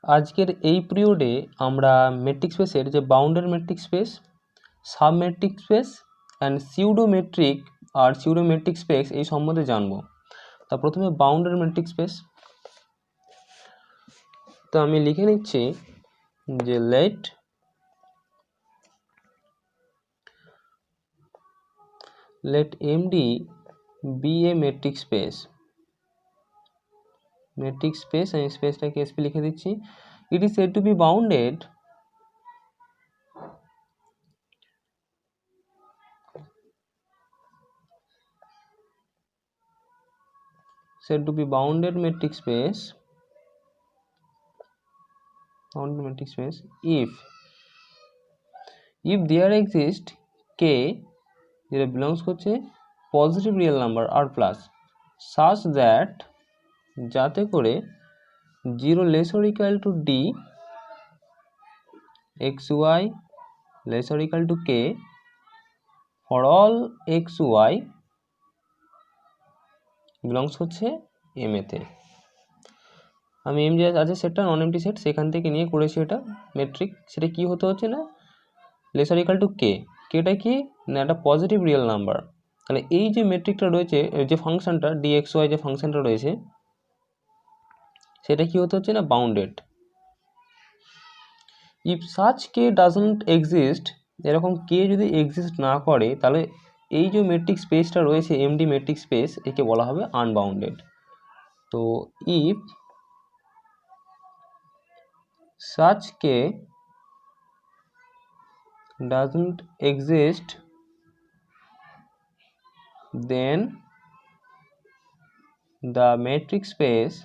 আজকের এই পিরিয়ডে আমরা মেট্রিক স্পেসের যে boundary metric space, submetric space and pseudometric আর সিউডোমেট্রিক স্পেস এই সম্বন্ধে জানব। তা প্রথমে বাউন্ডারি মেট্রিক স্পেস। তো আমি লিখে নিচ্ছি যে let MD be a metric space। metric space আমি স্পেসটাকে SP লিখে দিচ্ছি। It is said to be bounded metric space if there exists k যেটা belongs করছে পজিটিভ রিয়েল নাম্বার আর প্লাস such that যাতে করে 0 less or equal to d xy less or equal to k for all xy belongs হচ্ছে m এতে। আমি M যে আছে সেটটা নন এমটি সেট, সেখান থেকে নিয়ে করেছি এটা মেট্রিক। সেটা কি হতে হচ্ছে না লেস অর ইকুয়াল টু কে, কেটা কি না একটা পজিটিভ রিয়েল নাম্বার। তাহলে এই যে মেট্রিকটা রয়েছে, যে ফাংশনটা ডিএক্সওয়াই যে ফাংশনটা রয়েছে সেটা কি হতে হচ্ছে না bounded. If such K doesn't exist, এরকম কে যদি এক্সিস্ট না করে তাহলে এই যে মেট্রিক স্পেসটা রয়েছে এমডি মেট্রিক স্পেস, একে বলা হবে আনবাউন্ডেড। তো if such k doesn't exist, then the metric space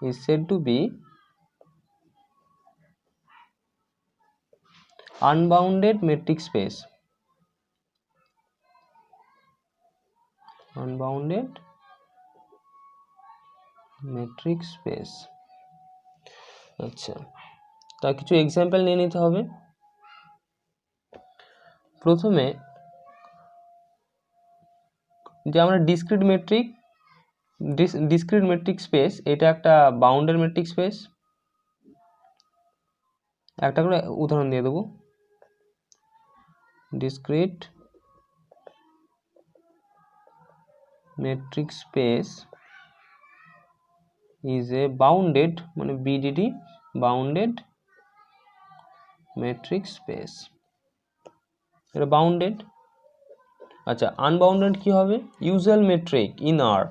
is said to be unbounded metric space। unbounded metric space। আচ্ছা, তার কিছু এক্সাম্পল নিয়ে নিতে হবে। প্রথমে যে আমরা ডিসক্রিট মেট্রিক স্পেস, এটা একটা বাউন্ডারি মেট্রিক স্পেস। একটা করে উদাহরণ দিয়ে দেবো। Discrete metric space is a bounded মানে BDD bounded metric space। এটা বাউন্ডেড। আচ্ছা, আনবাউন্ডেড কি হবে? Usual metric in R,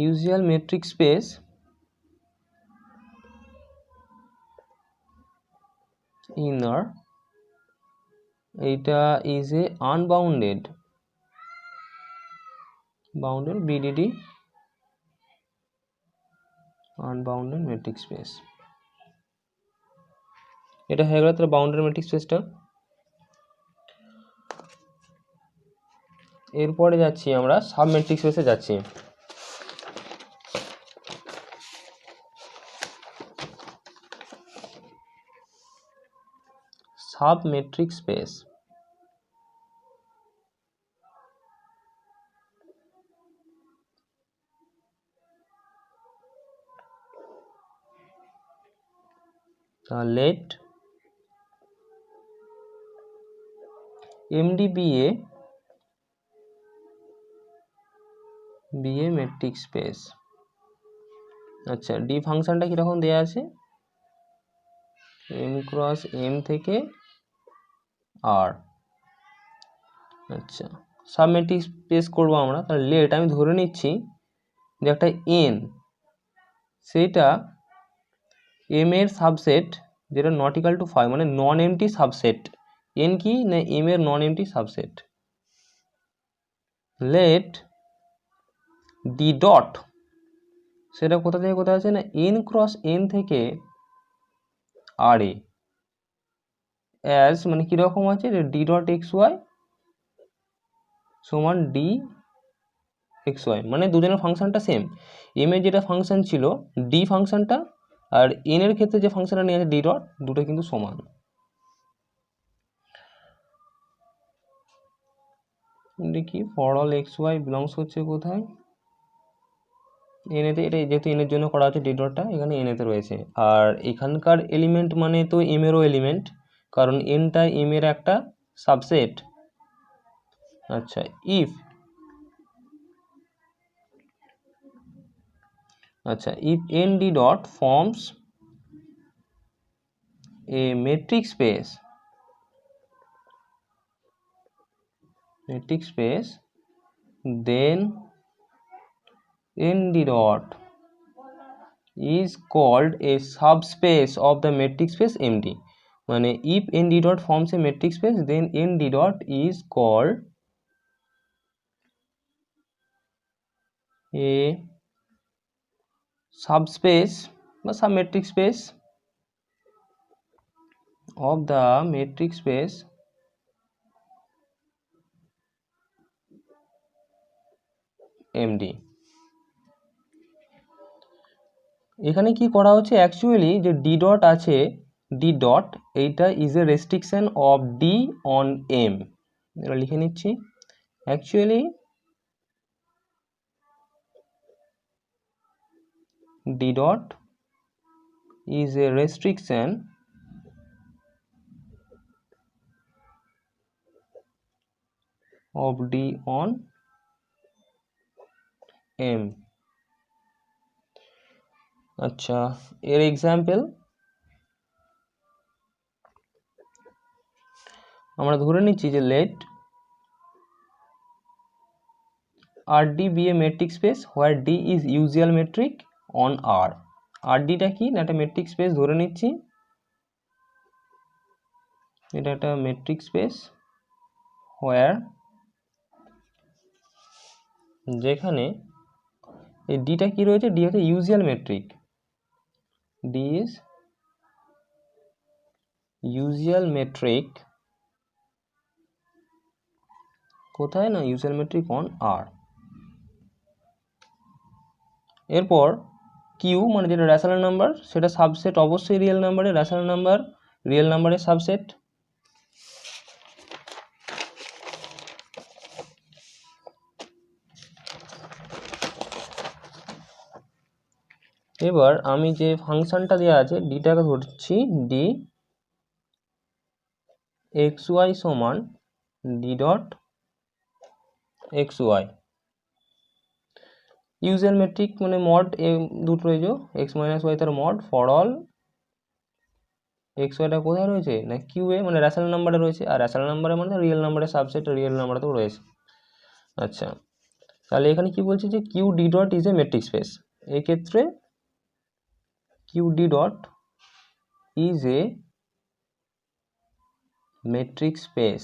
usual metric space in R, এইটা is a unbounded BDD unbounded metric space. এটা হয়ে গেল তার বাউন্ডারি মেট্রিক স্পেসটা। এরপরে যাচ্ছি আমরা সাবমেট্রিক স্পেসে যাচ্ছি। Submetric space let MD be a metric space। আচ্ছা, ডি ফাংশনটা কিরকম দেয়া আছে? m ক্রস m থেকে আর। আচ্ছা, সাবমেট্রিক স্পেস করবো আমরা। তাহলে লেট আমি ধরে নিচ্ছি যে একটা n, সেটা m এর সাবসেট যেটা নট ইকাল টু 5 মানে নন এমটি সাবসেট। n কি না m এর non empty subset. Let D dot, সেটা কোথা থেকে কোথায় আছে না n ক্রস n থেকে আর এ অ্যাজ মানে কিরকম আছে ডি ডট এক্স ওয়াই সমান ডি এক্স ওয়াই, মানে দুজনের ফাংশনটা সেম। এম এর যেটা ফাংশন ছিল ডি ফাংশনটা আর এন এর ক্ষেত্রে যে ফাংশনটা নিয়ে আছে ডি ডট, দুটো কিন্তু সমান। দেখি for all x y belongs হচ্ছে কোথায়, এনেতে, এটা যেহেতু এনের জন্য করা হচ্ছে ডি ডটটা এখানে এনেতে রয়েছে। আর এখানকার এলিমেন্ট মানে তো এম এরও এলিমেন্ট, কারণ এনটা এম এর একটা সাবসেট। আচ্ছা, if N D dot forms A metric space, then nd dot is called a subspace of the metric space md, মানে if nd dot forms a metric space then nd dot is called a subspace বা submetric space of the metric space md। এখানে কি করা হচ্ছে actually, যে D dot আছে, D dot এইটা is a restriction of D on M, এটা লিখে নিচ্ছি। Actually D dot is a restriction of D on M। আচ্ছা, এর এক্সাম্পল আমরা ধরে নিচ্ছি যে let RD be a metric space where D is usual metric on R। RD টা কি না, একটা মেট্রিক স্পেস ধরে নিচ্ছি, এটা একটা মেট্রিক স্পেস where, যেখানে এই ডিটা কি রয়েছে, ডি হচ্ছে usual metric, D is usual metric কোথায় না, ইউজুয়াল মেট্রিক অন আর। এরপর কিউ মানে যেটা রেশনাল নাম্বার, সেটা সাবসেট অবশ্যই রিয়েল নাম্বারের, রেশনাল নাম্বার রিয়েল নাম্বারের সাবসেট। এবার আমি যে ফাংশনটা দেওয়া আছে ডিটাকে ধরছি ডি এক্স ওয়াই সমান D dot x y, usual metric মানে মড এ দুটো রয়েছে, এক্স মাইনাস ওয়াই তার মড ফর অল এক্স ওয়াইটা কোথায় রয়েছে না কিউ এ, মানে রেশনাল নাম্বারে রয়েছে, আর রেশনাল নাম্বারে মানে রিয়েল নাম্বারের সাবসেট, রিয়েল নাম্বারতেও রয়েছে। আচ্ছা, তাহলে এখানে কি বলছে যে Q D dot is a metric space, এক্ষেত্রে Q D dot is a metric space,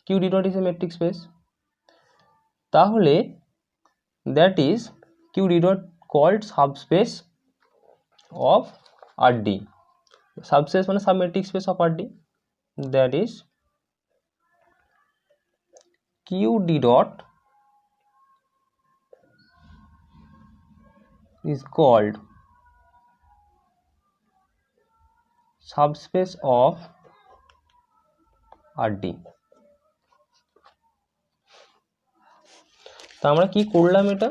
Q D dot is a metric space, তাহলে that is Q D dot called subspace of R D, subspace মানে submetric space of R D, that is Q D dot is called subspace of RD। তা আমরা কি করলাম, এটা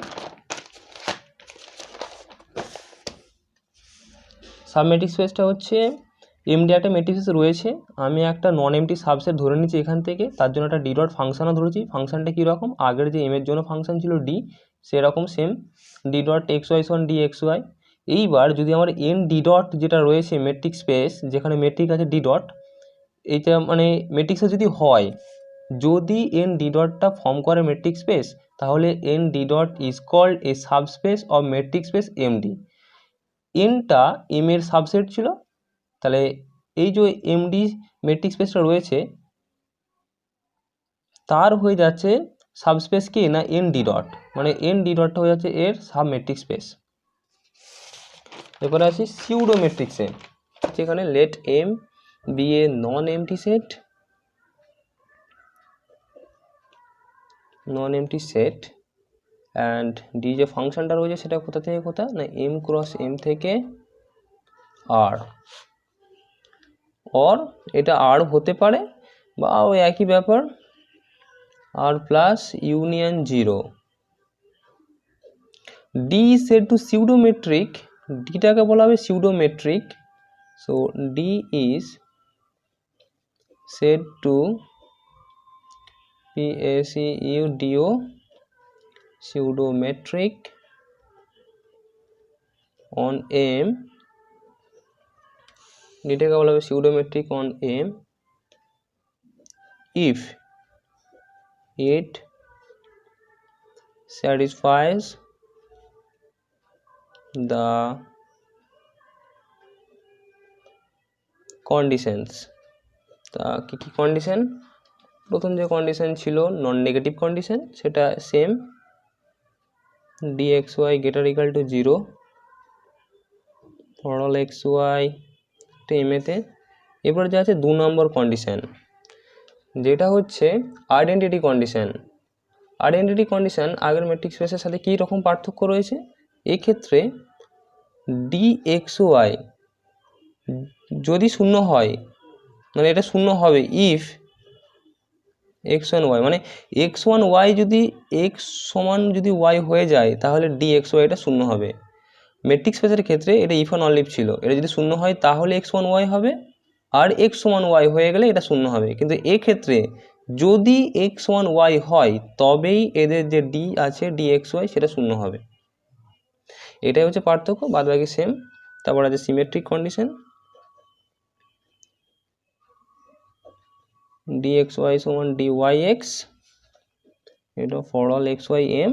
সাবমেট্রিক স্পেসটা হচ্ছে MD একটা মেট্রিক স্পেস রয়েছে, আমি একটা নন এমটি সাবসেট ধরে নিচ্ছি এখান থেকে, তার জন্য একটা ডি ডট ফাংশনও ধরেছি। ফাংশনটা কীরকম, আগের যে এম এর জন্য ফাংশন ছিল ডি, সেরকম same D dot x Y সমান ডি এক্স ওয়াই। এইবার যদি আমার এন ডি ডট যেটা রয়েছে মেট্রিক স্পেস, যেখানে মেট্রিক আছে ডি ডট, এইটা মানে মেট্রিক্সে যদি হয়, যদি এন ডি ডটটা ফর্ম করে মেট্রিক স্পেস, তাহলে N D dot is called a subspace of metric space MD. এনটা এম এর সাবসেট ছিল, তাহলে এই যে এমডি মেট্রিক স্পেসটা রয়েছে তার হয়ে যাচ্ছে সাবস্পেস কি না এন ডি ডট, মানে এন ডি ডটটা হয়ে যাচ্ছে এর সাব মেট্রিক স্পেস। এরপরে আসি সিউডো মেট্রিক্সে, যেখানে let M be a non empty set, and D যে ফাংশনটা রয়েছে সেটা কোথা থেকে কোথা না এম ক্রস এম থেকে আর, অর এটা আর হতে পারে বা ওই একই ব্যাপার, R plus union 0. D is said to pseudometric. D টাকে বলা হবে pseudometric. So D is said to PSEUDO pseudometric on M. D টাকে বলা হবে pseudometric on M if it satisfies the conditions. তা কি কি কন্ডিশন? প্রথম যে কন্ডিশন ছিল নন নেগেটিভ কন্ডিশন, সেটা same, dxy greater equal to 0 for all xy তে। এরপর যে আছে 2 নম্বর কন্ডিশন, যেটা হচ্ছে আইডেন্টিটি কন্ডিশন। আইডেন্টিটি কন্ডিশন আগের ম্যাট্রিক্স স্পেসের সাথে কী রকম পার্থক্য রয়েছে? এক্ষেত্রে dxy যদি শূন্য হয়, মানে এটা শূন্য হবে ইফ x1 y, মানে x1 y যদি x সমান যদি y হয়ে যায় তাহলে dxy এটা শূন্য হবে। ম্যাট্রিক্স স্পেসের ক্ষেত্রে এটা ইফ অন অনলি ছিল, এটা যদি শূন্য হয় তাহলে x1 y হবে, আর x সমান y হয়ে গেলে এটা শূন্য হবে। কিন্তু এক্ষেত্রে যদি x1 y হয় তবেই এদের যে d আছে dxy সেটা শূন্য হবে। এটাই হচ্ছে পার্থক্য, বাদবাকি সেম। তারপর আছে সিমেট্রিক কন্ডিশন, dxy সমান dyx, এটা ফর অল xy m।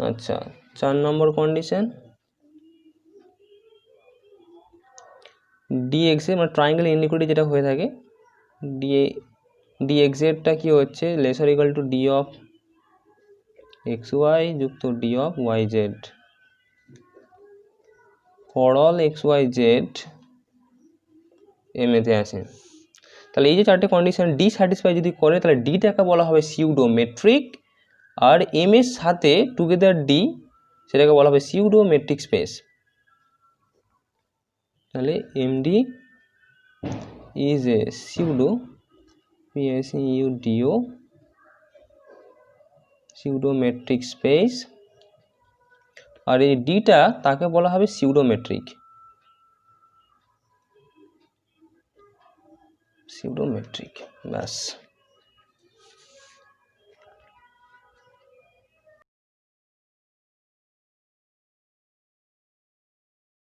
আচ্ছা, 4 নম্বর কন্ডিশন, dx এর মানে ট্রায়াঙ্গেল ইনইকুয়ালিটি যেটা হয়ে থাকে, dx এরটা কি হচ্ছে laser equal to d of xy যুক্ত d of yz for all xyz m এতে আছে। তাহলে এই যে চারটে কন্ডিশন ডি স্যাটিসফাই যদি করে তাহলে ডিটাকে বলা হবে সিউডোমেট্রিক, আর এম এর সাথে টুগেদার ডি সেটাকে বলা হবে সিউডোমেট্রিক স্পেস। তাহলে MD is a pseudo PSEUDO pseudometric space, আর এই ডিটা তাকে বলা হবে সিউডোমেট্রিক। ব্যাস।